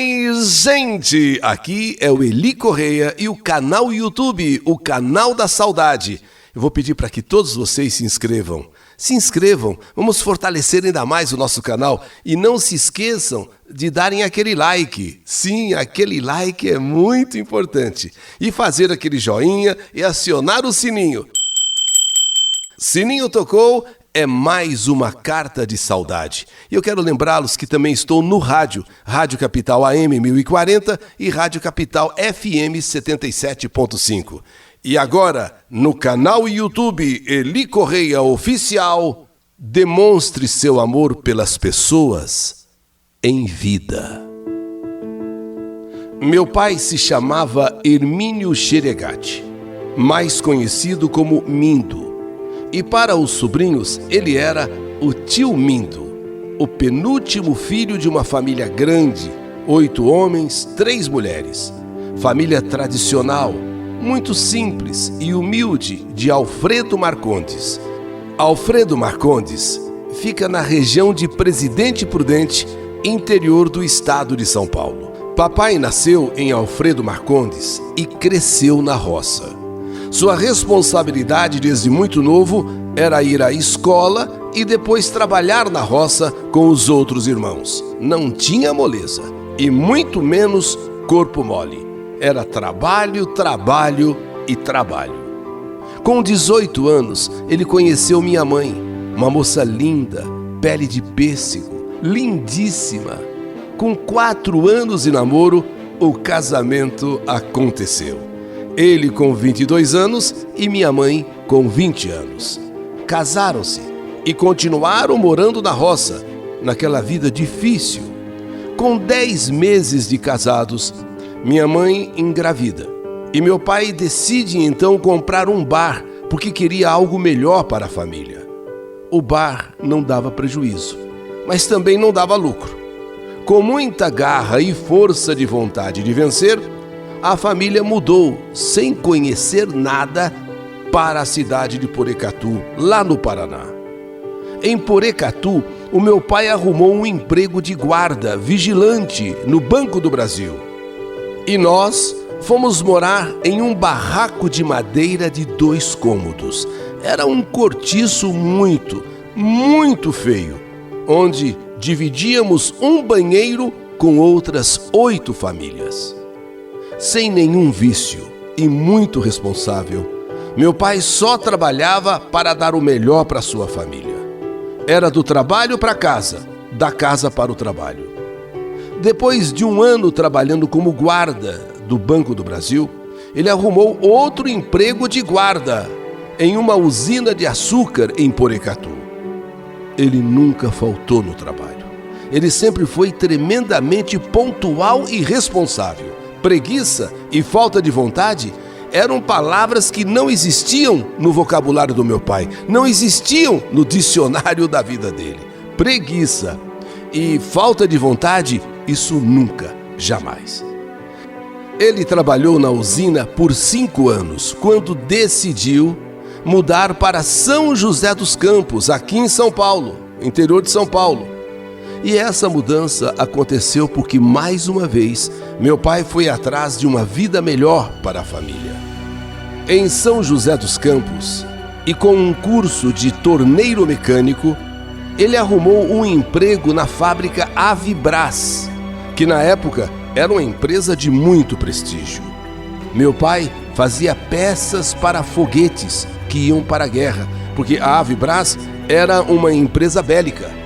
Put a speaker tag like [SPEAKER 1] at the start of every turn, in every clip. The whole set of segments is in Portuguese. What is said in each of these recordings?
[SPEAKER 1] Oi, gente! Aqui é o Eli Correia e o canal YouTube, o Canal da Saudade. Eu vou pedir para que todos vocês se inscrevam. Se inscrevam, vamos fortalecer ainda mais o nosso canal e não se esqueçam de darem aquele like. Sim, aquele like é muito importante. E fazer aquele joinha e acionar o sininho. Sininho tocou, é mais uma carta de saudade. E eu quero lembrá-los que também estou no rádio, Rádio Capital AM 1040 e Rádio Capital FM 77.5. E agora, no canal YouTube Eli Correia Oficial, demonstre seu amor pelas pessoas em vida. Meu pai se chamava Hermínio Xeregati, mais conhecido como Mindo. E para os sobrinhos, ele era o tio Mindo, o penúltimo filho de uma família grande, 8 homens, 3 mulheres. Família tradicional, muito simples e humilde de Alfredo Marcondes. Alfredo Marcondes fica na região de Presidente Prudente, interior do estado de São Paulo. Papai nasceu em Alfredo Marcondes e cresceu na roça. Sua responsabilidade desde muito novo era ir à escola e depois trabalhar na roça com os outros irmãos. Não tinha moleza e muito menos corpo mole. Era trabalho, trabalho e trabalho. Com 18 anos, ele conheceu minha mãe, uma moça linda, pele de pêssego, lindíssima. Com 4 anos de namoro, o casamento aconteceu. Ele com 22 anos e minha mãe com 20 anos. Casaram-se e continuaram morando na roça, naquela vida difícil. Com 10 meses de casados, minha mãe engravida e meu pai decide então comprar um bar porque queria algo melhor para a família. O bar não dava prejuízo, mas também não dava lucro. Com muita garra e força de vontade de vencer, a família mudou, sem conhecer nada, para a cidade de Porecatu, lá no Paraná. Em Porecatu, o meu pai arrumou um emprego de guarda, vigilante, no Banco do Brasil. E nós fomos morar em um barraco de madeira de 2 cômodos. Era um cortiço muito, muito feio, onde dividíamos um banheiro com outras 8 famílias. Sem nenhum vício e muito responsável, meu pai só trabalhava para dar o melhor para sua família. Era do trabalho para casa, da casa para o trabalho. Depois de 1 ano trabalhando como guarda do Banco do Brasil, ele arrumou outro emprego de guarda em uma usina de açúcar em Porecatu. Ele nunca faltou no trabalho. Ele sempre foi tremendamente pontual e responsável. Preguiça e falta de vontade eram palavras que não existiam no vocabulário do meu pai, não existiam no dicionário da vida dele. Preguiça e falta de vontade, isso nunca, jamais. Ele trabalhou na usina por 5 anos, quando decidiu mudar para São José dos Campos, aqui em São Paulo, interior de São Paulo. E essa mudança aconteceu porque, mais uma vez, meu pai foi atrás de uma vida melhor para a família. Em São José dos Campos, e com um curso de torneiro mecânico, ele arrumou um emprego na fábrica Avibraz, que na época era uma empresa de muito prestígio. Meu pai fazia peças para foguetes que iam para a guerra, porque a Avibraz era uma empresa bélica.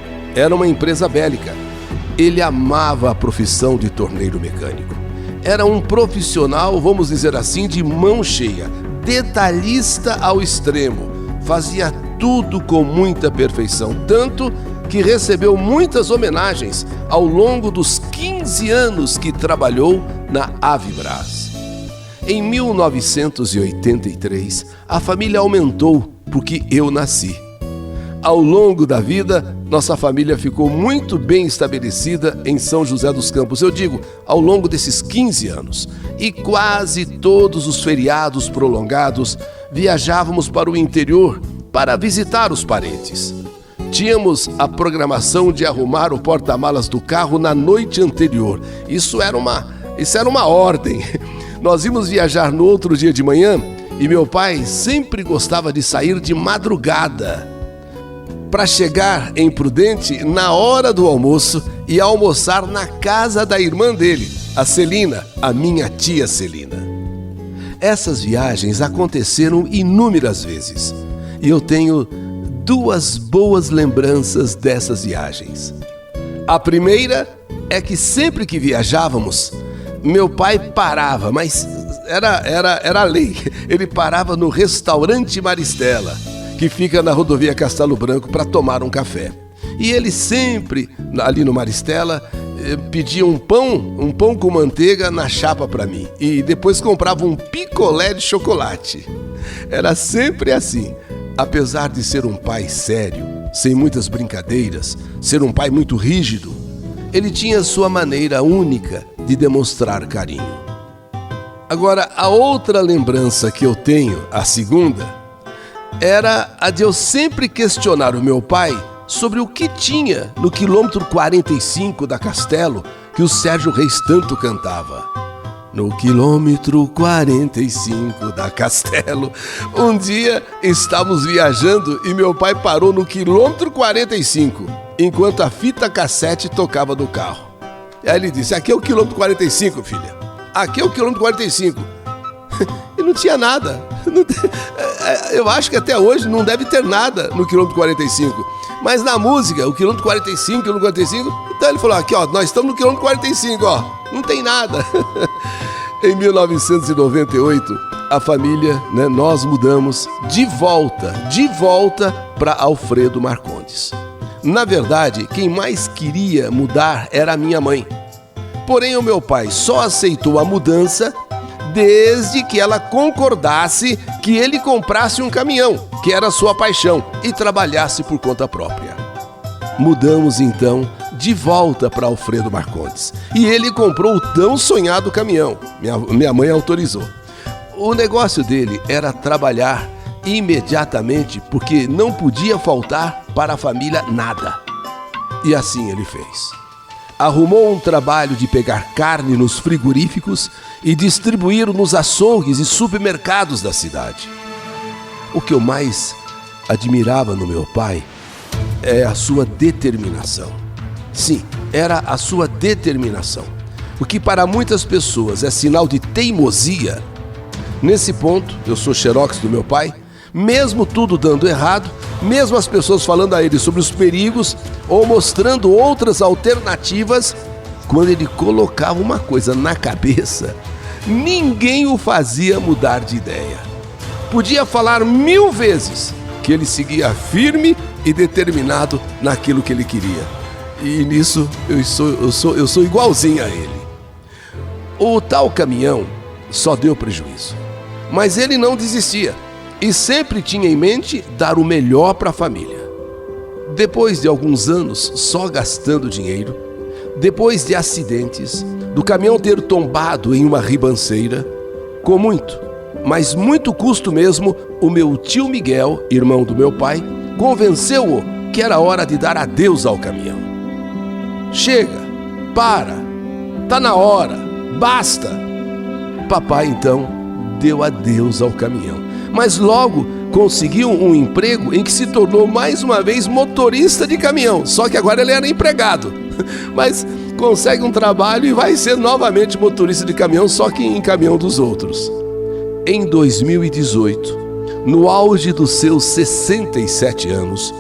[SPEAKER 1] Ele amava a profissão de torneiro mecânico. Era um profissional, vamos dizer assim, de mão cheia, detalhista ao extremo. Fazia tudo com muita perfeição, tanto que recebeu muitas homenagens ao longo dos 15 anos que trabalhou na Avibraz. Em 1983, a família aumentou porque eu nasci. Ao longo da vida, nossa família ficou muito bem estabelecida em São José dos Campos, eu digo, ao longo desses 15 anos. E quase todos os feriados prolongados viajávamos para o interior para visitar os parentes. Tínhamos a programação de arrumar o porta-malas do carro na noite anterior. Isso era uma ordem. Nós íamos viajar no outro dia de manhã e meu pai sempre gostava de sair de madrugada para chegar em Prudente na hora do almoço e almoçar na casa da irmã dele, a Celina, a minha tia Celina. Essas viagens aconteceram inúmeras vezes e eu tenho duas boas lembranças dessas viagens. A primeira é que sempre que viajávamos, meu pai parava, mas era lei. Ele parava no restaurante Maristela, que fica na rodovia Castelo Branco, para tomar um café. E ele sempre, ali no Maristela, pedia um pão com manteiga na chapa para mim. E depois comprava um picolé de chocolate. Era sempre assim. Apesar de ser um pai sério, sem muitas brincadeiras, ser um pai muito rígido, ele tinha sua maneira única de demonstrar carinho. Agora, a outra lembrança que eu tenho, a segunda, era a de eu sempre questionar o meu pai sobre o que tinha no quilômetro 45 da Castelo que o Sérgio Reis tanto cantava. No quilômetro 45 da Castelo. Um dia estávamos viajando e meu pai parou no quilômetro 45, enquanto a fita cassete tocava no carro. E aí ele disse: aqui é o quilômetro 45, filha. Aqui é o quilômetro 45. E não tinha nada. Eu acho que até hoje não deve ter nada no quilômetro 45. Mas na música, o quilômetro 45, quilômetro 45... Então ele falou: aqui, ó, nós estamos no quilômetro 45, ó. Não tem nada. Em 1998, a família, nós mudamos de volta para Alfredo Marcondes. Na verdade, quem mais queria mudar era a minha mãe. Porém, o meu pai só aceitou a mudança desde que ela concordasse que ele comprasse um caminhão, que era sua paixão, e trabalhasse por conta própria. Mudamos então de volta para Alfredo Marcondes e ele comprou o tão sonhado caminhão. Minha mãe autorizou. O negócio dele era trabalhar imediatamente, porque não podia faltar para a família nada. E assim ele fez. Arrumou um trabalho de pegar carne nos frigoríficos e distribuir nos açougues e supermercados da cidade. O que eu mais admirava no meu pai é a sua determinação. Sim, era a sua determinação. O que para muitas pessoas é sinal de teimosia. Nesse ponto, eu sou xerox do meu pai, mesmo tudo dando errado, mesmo as pessoas falando a ele sobre os perigos ou mostrando outras alternativas, quando ele colocava uma coisa na cabeça, ninguém o fazia mudar de ideia. Podia falar 1000 vezes que ele seguia firme e determinado naquilo que ele queria. E nisso eu sou igualzinho a ele. O tal caminhão só deu prejuízo, mas ele não desistia e sempre tinha em mente dar o melhor para a família. Depois de alguns anos só gastando dinheiro, depois de acidentes, do caminhão ter tombado em uma ribanceira, com muito, mas muito custo mesmo, o meu tio Miguel, irmão do meu pai, convenceu-o que era hora de dar adeus ao caminhão. Chega, para, tá na hora, basta. Papai então deu adeus ao caminhão, mas logo conseguiu um emprego em que se tornou mais uma vez motorista de caminhão, só que agora ele era empregado, mas consegue um trabalho e vai ser novamente motorista de caminhão, só que em caminhão dos outros. Em 2018, no auge dos seus 67 anos,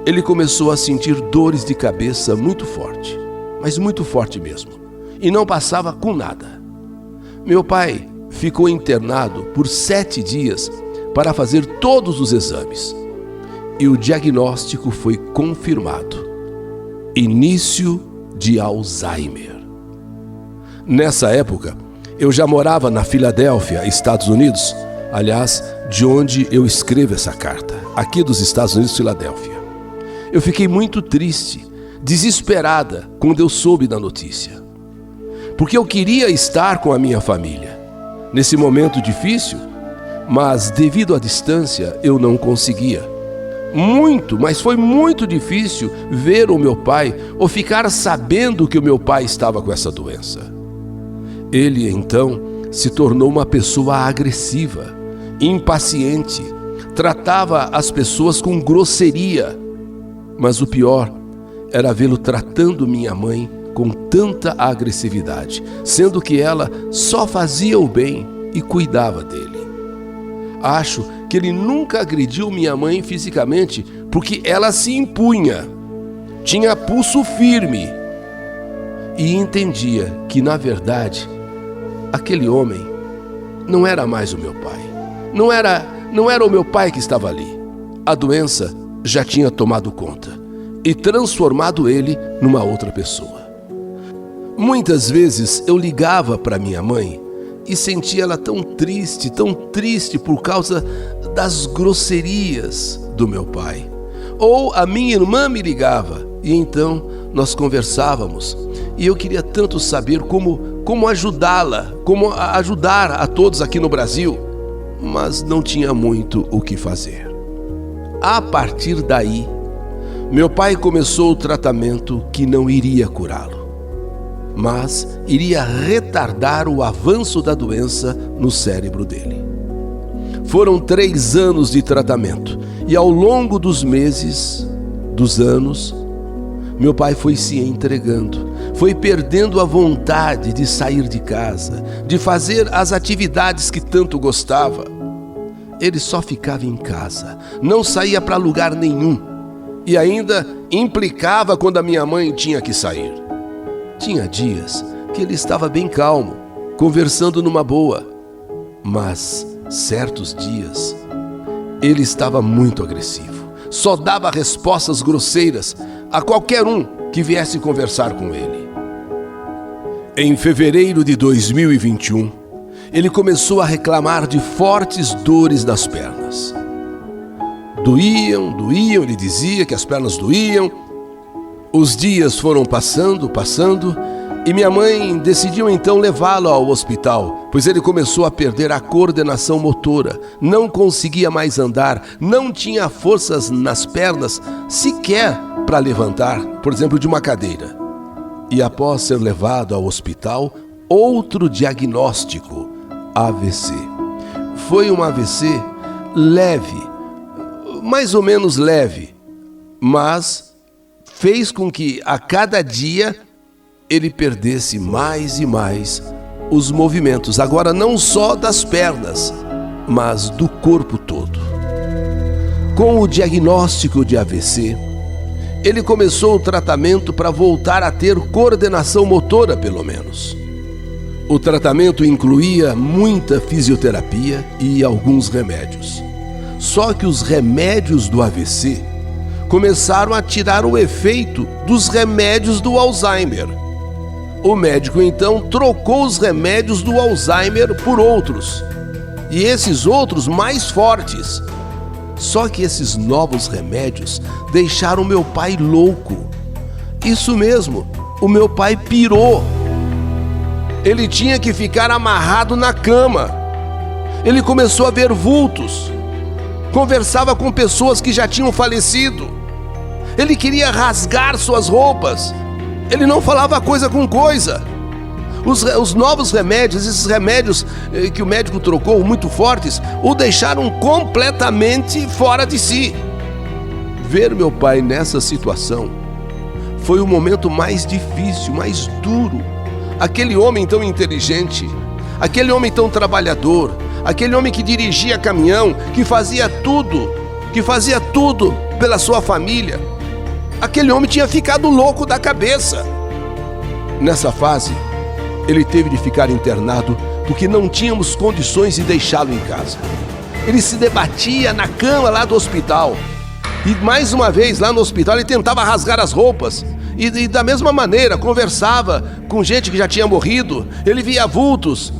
[SPEAKER 1] ele começou a sentir dores de cabeça muito forte, mas muito forte mesmo, e não passava com nada. Meu pai ficou internado por 7 dias para fazer todos os exames, e o diagnóstico foi confirmado: início de Alzheimer. Nessa época, eu já morava na Filadélfia, Estados Unidos, aliás, de onde eu escrevo essa carta, aqui dos Estados Unidos, Filadélfia. Eu fiquei muito triste, desesperada quando eu soube da notícia, porque eu queria estar com a minha família nesse momento difícil, mas devido à distância eu não conseguia. mas foi muito difícil ver o meu pai ou ficar sabendo que o meu pai estava com essa doença. Ele, então, se tornou uma pessoa agressiva, impaciente, tratava as pessoas com grosseria. Mas o pior era vê-lo tratando minha mãe com tanta agressividade, sendo que ela só fazia o bem e cuidava dele. Acho que ele nunca agrediu minha mãe fisicamente porque ela se impunha, tinha pulso firme e entendia que, na verdade, aquele homem não era mais o meu pai. Não era o meu pai que estava ali. A doença já tinha tomado conta e transformado ele numa outra pessoa. Muitas vezes eu ligava para minha mãe e sentia ela tão triste por causa das grosserias do meu pai. Ou a minha irmã me ligava e então nós conversávamos e eu queria tanto saber como ajudá-la, como ajudar a todos aqui no Brasil, mas não tinha muito o que fazer. A partir daí, meu pai começou o tratamento que não iria curá-lo, mas iria retardar o avanço da doença no cérebro dele. Foram 3 anos de tratamento e ao longo dos meses, dos anos, meu pai foi se entregando, foi perdendo a vontade de sair de casa, de fazer as atividades que tanto gostava. Ele só ficava em casa, não saía para lugar nenhum e ainda implicava quando a minha mãe tinha que sair. Tinha dias que ele estava bem calmo, conversando numa boa, mas certos dias ele estava muito agressivo, só dava respostas grosseiras a qualquer um que viesse conversar com ele. Em fevereiro de 2021, ele começou a reclamar de fortes dores nas pernas. Doíam, ele dizia que as pernas doíam. Os dias foram passando e minha mãe decidiu então levá-lo ao hospital, pois ele começou a perder a coordenação motora, não conseguia mais andar, não tinha forças nas pernas sequer para levantar, por exemplo, de uma cadeira. E após ser levado ao hospital, outro diagnóstico, AVC. Foi um AVC leve, mais ou menos leve, mas fez com que a cada dia ele perdesse mais e mais os movimentos, agora não só das pernas, mas do corpo todo. Com o diagnóstico de AVC, ele começou o tratamento para voltar a ter coordenação motora, pelo menos. O tratamento incluía muita fisioterapia e alguns remédios. Só que os remédios do AVC começaram a tirar o efeito dos remédios do Alzheimer. O médico então trocou os remédios do Alzheimer por outros, e esses outros mais fortes. Só que esses novos remédios deixaram meu pai louco. Isso mesmo, o meu pai pirou. Ele tinha que ficar amarrado na cama. Ele começou a ver vultos. Conversava com pessoas que já tinham falecido. Ele queria rasgar suas roupas. Ele não falava coisa com coisa. Os novos remédios, esses remédios que o médico trocou, muito fortes, o deixaram completamente fora de si. Ver meu pai nessa situação foi o momento mais difícil, mais duro. Aquele homem tão inteligente, aquele homem tão trabalhador, aquele homem que dirigia caminhão, que fazia tudo pela sua família. Aquele homem tinha ficado louco da cabeça. Nessa fase, ele teve de ficar internado porque não tínhamos condições de deixá-lo em casa. Ele se debatia na cama lá do hospital. E mais uma vez lá no hospital ele tentava rasgar as roupas. E da mesma maneira conversava com gente que já tinha morrido. Ele via vultos.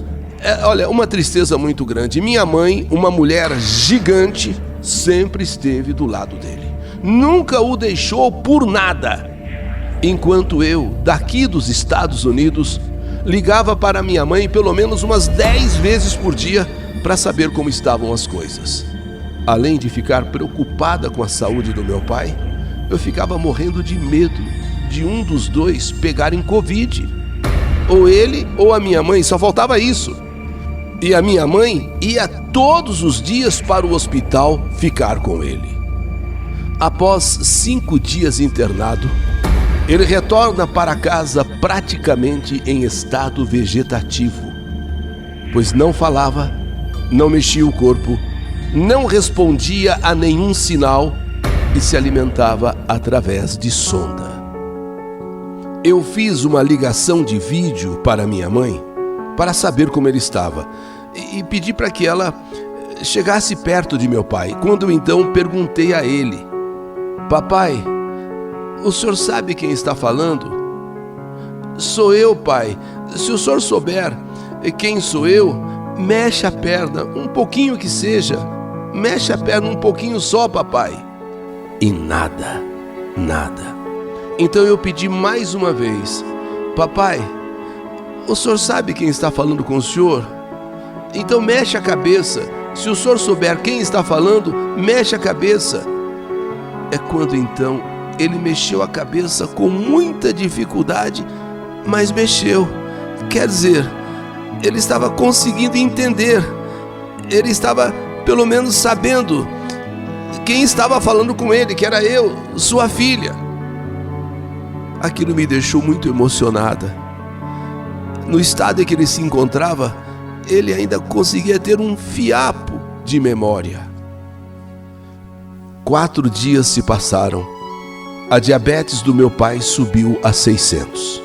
[SPEAKER 1] Olha, uma tristeza muito grande. Minha mãe, uma mulher gigante, sempre esteve do lado dele. Nunca o deixou por nada. Enquanto eu, daqui dos Estados Unidos, ligava para minha mãe pelo menos umas 10 vezes por dia para saber como estavam as coisas. Além de ficar preocupada com a saúde do meu pai, eu ficava morrendo de medo de um dos dois pegarem Covid. Ou ele ou a minha mãe, só faltava isso. E a minha mãe ia todos os dias para o hospital ficar com ele. Após 5 dias internado, ele retorna para casa praticamente em estado vegetativo, pois não falava, não mexia o corpo, não respondia a nenhum sinal e se alimentava através de sonda. Eu fiz uma ligação de vídeo para minha mãe para saber como ele estava e pedi para que ela chegasse perto de meu pai. Quando então perguntei a ele: papai, o senhor sabe quem está falando? Sou eu, pai. Se o senhor souber quem sou eu, mexe a perna, um pouquinho que seja. Mexe a perna um pouquinho só, papai. E nada. Então eu pedi mais uma vez: papai, o senhor sabe quem está falando com o senhor? Então mexe a cabeça. Se o senhor souber quem está falando, mexe a cabeça. É quando então ele mexeu a cabeça com muita dificuldade, mas mexeu. Quer dizer, ele estava conseguindo entender. Ele estava pelo menos sabendo quem estava falando com ele, que era eu, sua filha. Aquilo me deixou muito emocionada. No estado em que ele se encontrava, ele ainda conseguia ter um fiapo de memória. 4 dias se passaram. A diabetes do meu pai subiu a 600.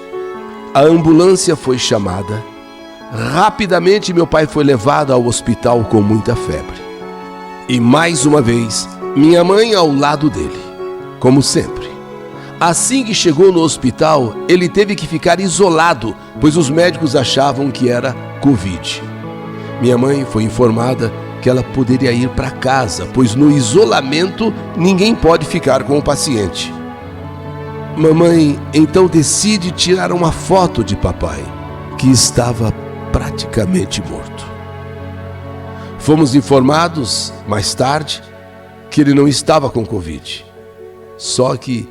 [SPEAKER 1] A ambulância foi chamada. Rapidamente meu pai foi levado ao hospital com muita febre. E mais uma vez, minha mãe ao lado dele, como sempre. Assim que chegou no hospital, ele teve que ficar isolado, pois os médicos achavam que era Covid. Minha mãe foi informada que ela poderia ir para casa, pois no isolamento ninguém pode ficar com o paciente. Mamãe então decide tirar uma foto de papai, que estava praticamente morto. Fomos informados, mais tarde, que ele não estava com Covid. Só que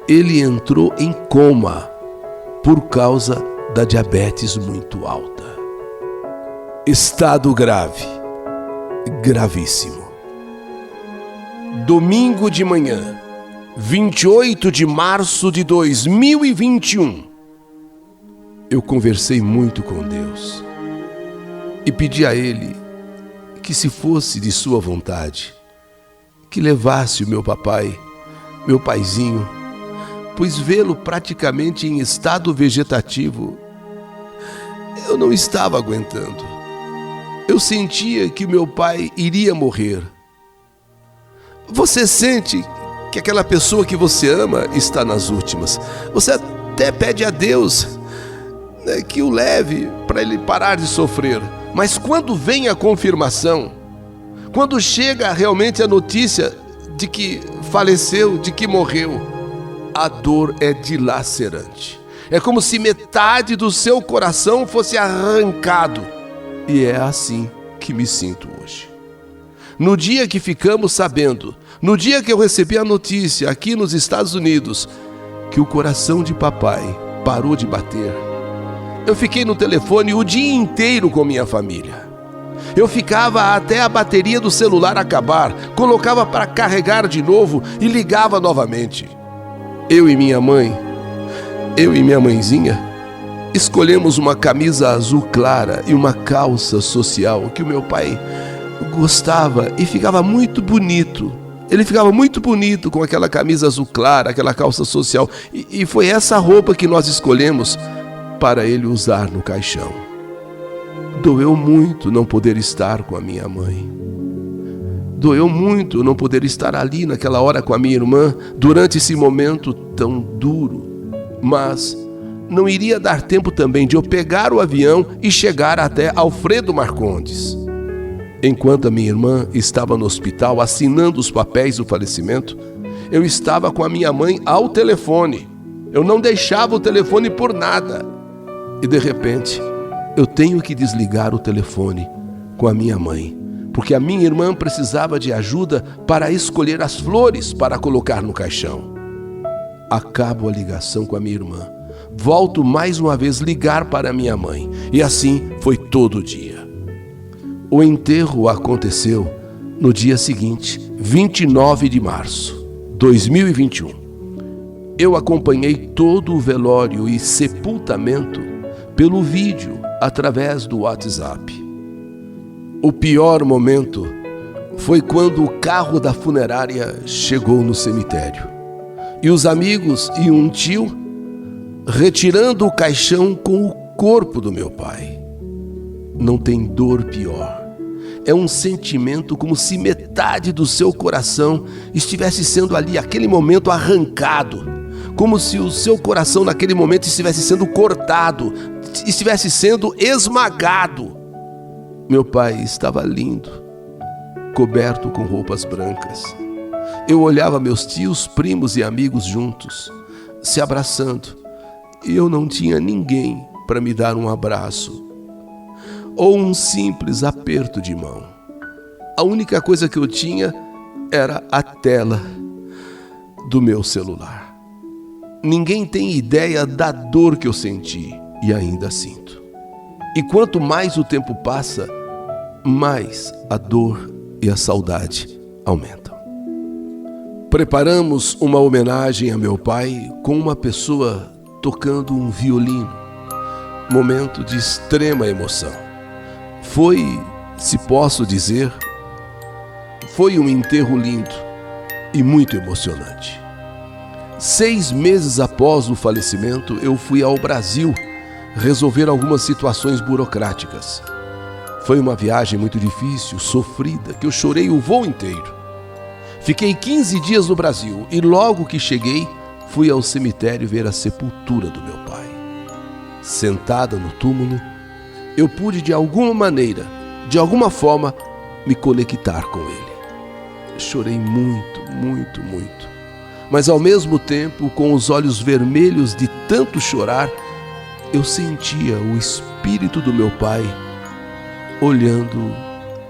[SPEAKER 1] ele entrou em coma por causa da diabetes muito alta. Estado grave, gravíssimo. Domingo de manhã, 28 de março de 2021, eu conversei muito com Deus e pedi a Ele que, se fosse de sua vontade, que levasse o meu papai, meu paizinho, pois vê-lo praticamente em estado vegetativo, eu não estava aguentando. Eu sentia que meu pai iria morrer. Você sente que aquela pessoa que você ama está nas últimas. Você até pede a Deus, né, que o leve para ele parar de sofrer. Mas quando vem a confirmação, quando chega realmente a notícia de que faleceu, de que morreu, a dor é dilacerante. É como se metade do seu coração fosse arrancado. E é assim que me sinto hoje. No dia que ficamos sabendo, no dia que eu recebi a notícia aqui nos Estados Unidos, que o coração de papai parou de bater, eu fiquei no telefone o dia inteiro com minha família. Eu ficava até a bateria do celular acabar, colocava para carregar de novo e ligava novamente. Eu e minha mãezinha, escolhemos uma camisa azul clara e uma calça social que o meu pai gostava e ficava muito bonito. Ele ficava muito bonito com aquela camisa azul clara, aquela calça social. E foi essa roupa que nós escolhemos para ele usar no caixão. Doeu muito não poder estar com a minha mãe. Doeu muito não poder estar ali naquela hora com a minha irmã durante esse momento tão duro. Mas não iria dar tempo também de eu pegar o avião e chegar até Alfredo Marcondes. Enquanto a minha irmã estava no hospital assinando os papéis do falecimento, eu estava com a minha mãe ao telefone. Eu não deixava o telefone por nada. E de repente, eu tenho que desligar o telefone com a minha mãe, porque a minha irmã precisava de ajuda para escolher as flores para colocar no caixão. Acabo a ligação com a minha irmã. Volto mais uma vez ligar para minha mãe. E assim foi todo o dia. O enterro aconteceu no dia seguinte, 29 de março de 2021. Eu acompanhei todo o velório e sepultamento pelo vídeo através do WhatsApp. O pior momento foi quando o carro da funerária chegou no cemitério e os amigos e um tio retirando o caixão com o corpo do meu pai. Não tem dor pior. É um sentimento como se metade do seu coração estivesse sendo ali, aquele momento, arrancado. Como se o seu coração naquele momento estivesse sendo cortado, estivesse sendo esmagado. Meu pai estava lindo, coberto com roupas brancas. Eu olhava meus tios, primos e amigos juntos, se abraçando, e eu não tinha ninguém para me dar um abraço ou um simples aperto de mão. A única coisa que eu tinha era a tela do meu celular. Ninguém tem ideia da dor que eu senti e ainda sinto. E quanto mais o tempo passa, mais a dor e a saudade aumentam. Preparamos uma homenagem a meu pai com uma pessoa tocando um violino. Momento de extrema emoção. Foi, se posso dizer, foi um enterro lindo e muito emocionante. 6 meses após o falecimento, eu fui ao Brasil resolver algumas situações burocráticas. Foi uma viagem muito difícil, sofrida, que eu chorei o voo inteiro. Fiquei 15 dias no Brasil e logo que cheguei, fui ao cemitério ver a sepultura do meu pai. Sentada no túmulo, eu pude de alguma maneira, de alguma forma, me conectar com ele. Chorei muito, muito, muito. Mas ao mesmo tempo, com os olhos vermelhos de tanto chorar, eu sentia o espírito do meu pai olhando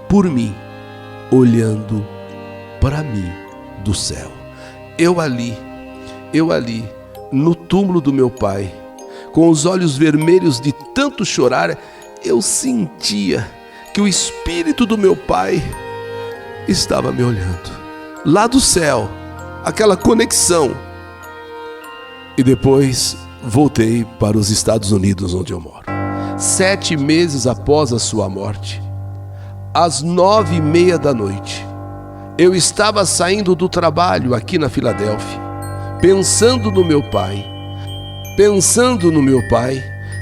[SPEAKER 1] por mim, olhando para mim do céu. Eu ali, no túmulo do meu pai, com os olhos vermelhos de tanto chorar, eu sentia que o espírito do meu pai estava me olhando. Lá do céu, aquela conexão. E depois voltei para os Estados Unidos, onde eu moro. 7 meses após a sua morte, às 9h30 da noite, eu estava saindo do trabalho aqui na Filadélfia, pensando no meu pai,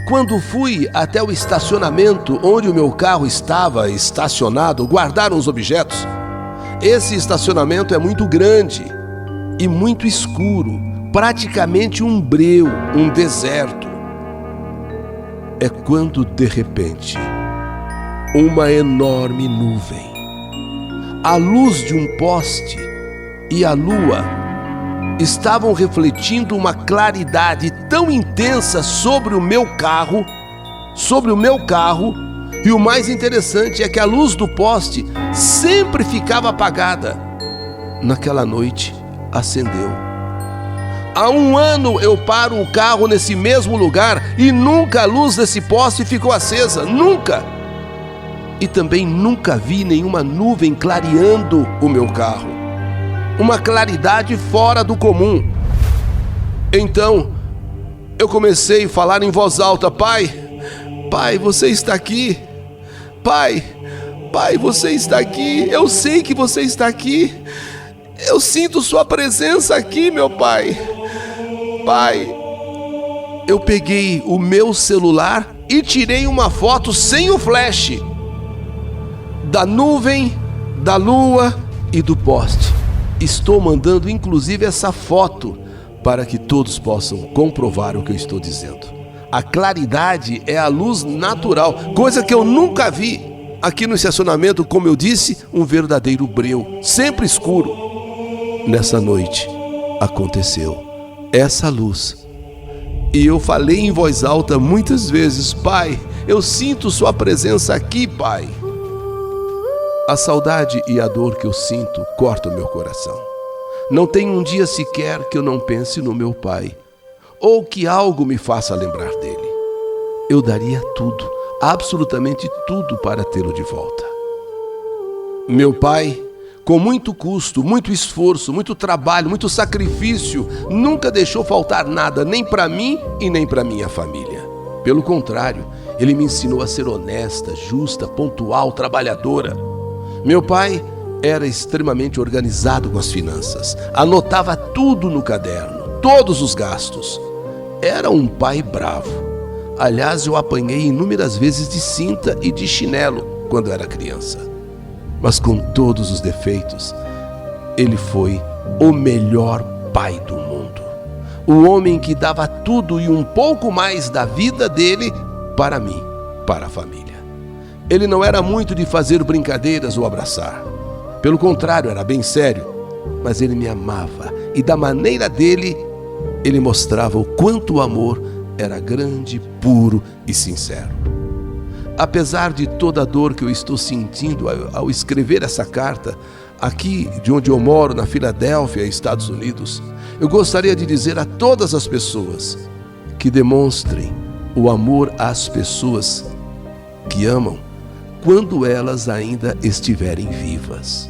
[SPEAKER 1] quando fui até o estacionamento onde o meu carro estava estacionado, guardar uns objetos. Esse estacionamento é muito grande e muito escuro, praticamente um breu, um deserto. É quando, de repente, uma enorme nuvem, a luz de um poste e a lua estavam refletindo uma claridade tão intensa sobre o meu carro, e o mais interessante é que a luz do poste sempre ficava apagada. Naquela noite, acendeu. Há 1 ano eu paro o carro nesse mesmo lugar e nunca a luz desse poste ficou acesa, nunca. E também nunca vi nenhuma nuvem clareando o meu carro. Uma claridade fora do comum. Então, eu comecei a falar em voz alta: Pai, você está aqui. Pai, você está aqui. Eu sei que você está aqui. Eu sinto sua presença aqui, meu Pai. Pai, eu peguei o meu celular e tirei uma foto sem o flash da nuvem, da lua e do poste. Estou mandando inclusive essa foto para que todos possam comprovar o que eu estou dizendo. A claridade é a luz natural, coisa que eu nunca vi aqui no estacionamento. Como eu disse, um verdadeiro breu, sempre escuro. Nessa noite aconteceu essa luz e eu falei em voz alta muitas vezes: Pai, eu sinto sua presença aqui, Pai. A saudade e a dor que eu sinto cortam meu coração. Não tem um dia sequer que eu não pense no meu pai, ou que algo me faça lembrar dele. Eu daria tudo, absolutamente tudo, para tê-lo de volta. Meu pai, com muito custo, muito esforço, muito trabalho, muito sacrifício, nunca deixou faltar nada, nem para mim e nem para minha família. Pelo contrário, ele me ensinou a ser honesta, justa, pontual, trabalhadora. Meu pai era extremamente organizado com as finanças, anotava tudo no caderno, todos os gastos. Era um pai bravo. Aliás, eu apanhei inúmeras vezes de cinta e de chinelo quando era criança. Mas com todos os defeitos, ele foi o melhor pai do mundo. O homem que dava tudo e um pouco mais da vida dele para mim, para a família. Ele não era muito de fazer brincadeiras ou abraçar. Pelo contrário, era bem sério. Mas ele me amava e da maneira dele, ele mostrava o quanto o amor era grande, puro e sincero. Apesar de toda a dor que eu estou sentindo ao escrever essa carta, aqui de onde eu moro, na Filadélfia, Estados Unidos, eu gostaria de dizer a todas as pessoas que demonstrem o amor às pessoas que amam quando elas ainda estiverem vivas.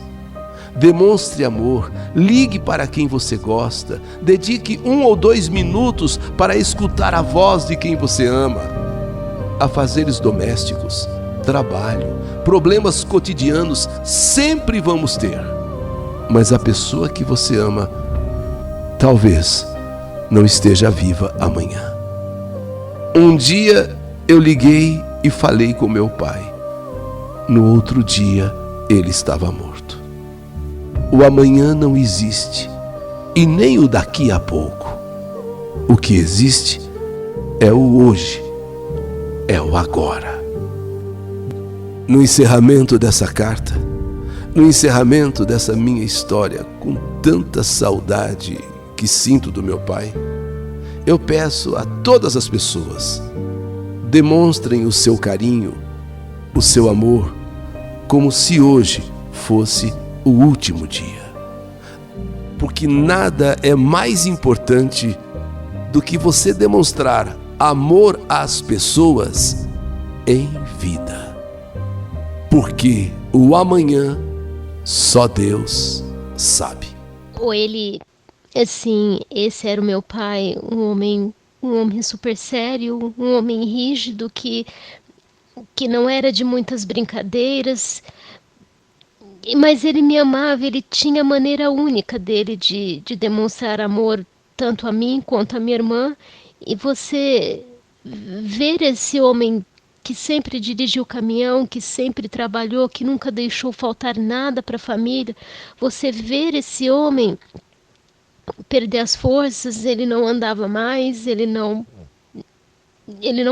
[SPEAKER 1] Demonstre amor, ligue para quem você gosta, dedique 1 ou 2 minutos para escutar a voz de quem você ama. Afazeres domésticos, trabalho, problemas cotidianos sempre vamos ter. Mas a pessoa que você ama talvez não esteja viva amanhã. Um dia eu liguei e falei com meu pai. No outro dia ele estava morto. O amanhã não existe e nem o daqui a pouco. O que existe é o hoje. É o agora. No encerramento dessa carta, no encerramento dessa minha história, com tanta saudade que sinto do meu pai, eu peço a todas as pessoas, demonstrem o seu carinho, o seu amor, como se hoje fosse o último dia. Porque nada é mais importante do que você demonstrar amor às pessoas em vida. Porque o amanhã só Deus sabe.
[SPEAKER 2] Ou ele, assim, esse era o meu pai, um homem super sério, um homem rígido que não era de muitas brincadeiras, mas ele me amava, ele tinha a maneira única dele de demonstrar amor tanto a mim quanto a minha irmã. E você ver esse homem que sempre dirigiu o caminhão, que sempre trabalhou, que nunca deixou faltar nada para a família, você ver esse homem perder as forças, ele não andava mais, ele não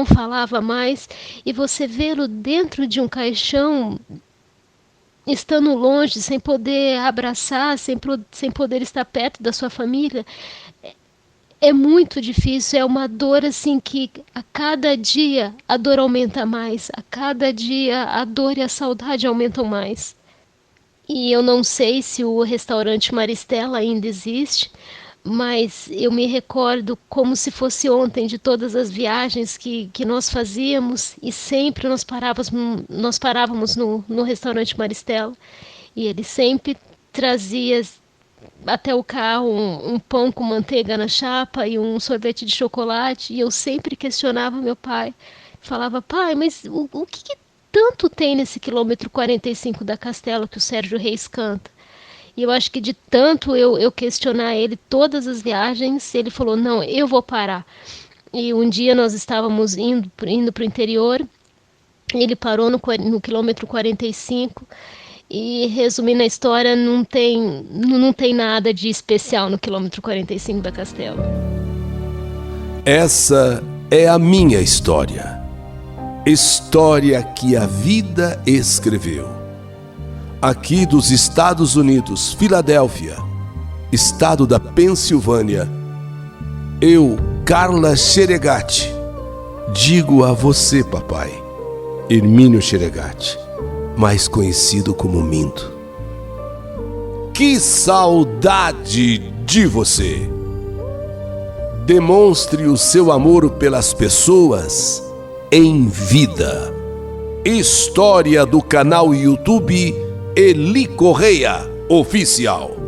[SPEAKER 2] falava mais, e você vê-lo dentro de um caixão, estando longe, sem poder abraçar, sem poder estar perto da sua família, é muito difícil, é uma dor assim que a cada dia a dor aumenta mais, a cada dia a dor e a saudade aumentam mais. E eu não sei se o restaurante Maristela ainda existe, mas eu me recordo como se fosse ontem de todas as viagens que nós fazíamos e sempre nós parávamos no restaurante Maristela e ele sempre trazia até o carro um pão com manteiga na chapa e um sorvete de chocolate, e eu sempre questionava meu pai, falava: pai, mas o que tanto tem nesse quilômetro 45 da Castelo que o Sérgio Reis canta? E eu acho que de tanto eu questionar ele todas as viagens, ele falou: não, eu vou parar. E um dia nós estávamos indo para o interior, ele parou no quilômetro 45. E resumindo a história, não tem nada de especial no quilômetro 45 da Castelo.
[SPEAKER 1] Essa é a minha história. História que a vida escreveu. Aqui dos Estados Unidos, Filadélfia, estado da Pensilvânia, eu, Carla Cheregatti, digo a você, papai, Hermínio Cheregatti, mais conhecido como Mindo. Que saudade de você! Demonstre o seu amor pelas pessoas em vida. História do canal YouTube Eli Correia Oficial.